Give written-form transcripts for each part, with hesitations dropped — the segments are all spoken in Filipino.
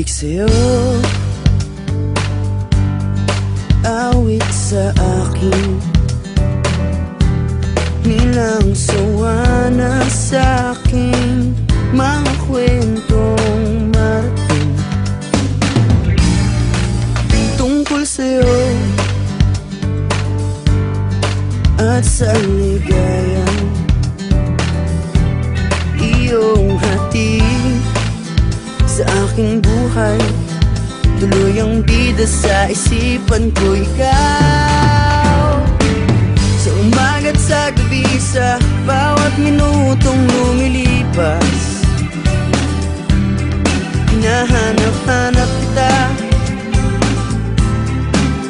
Sabik sa'yo, awit sa akin, nilang sawa na sa'king mga kwentong marating tungkol sa'yo at sa ligayang iyong hatid sa aking buhay. Tuluyang bida sa isipan ko ikaw, sa umaga't sa gabi, sa bawat minutong lumilipas. Hinahanap-hanap kita,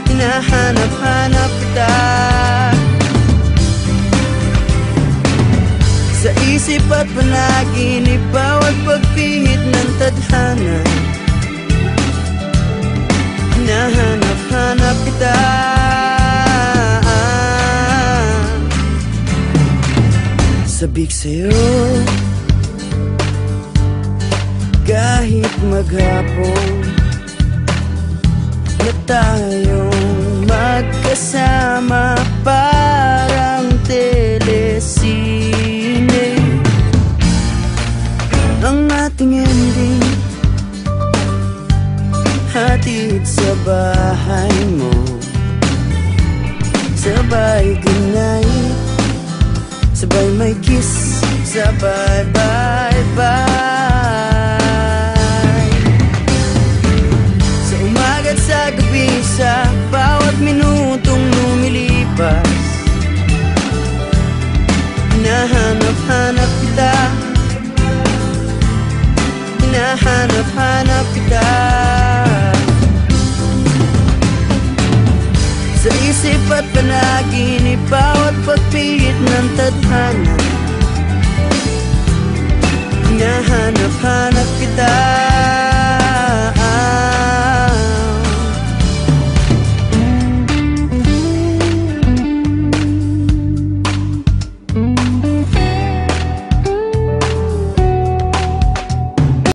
hinahanap-hanap kita. Sa isip at panaginip, bawat pagpihit ng tadhana. Hinahanap-hanap kita. Sabik sa'yo, kahit maghapon na tayong magkasama, parang telesine ang ating ending. Hatid sa bahay mo, sabay goodnight, sabay may kiss, sabay bye-bye. Sa umaga't sa gabi, sa bawat minutong lumilipas. Hinahanap-hanap kita, hinahanap-hanap kita. Sa isip at panaginip, bawat pagpihit ng tadhana. Hinahanap-hanap kita.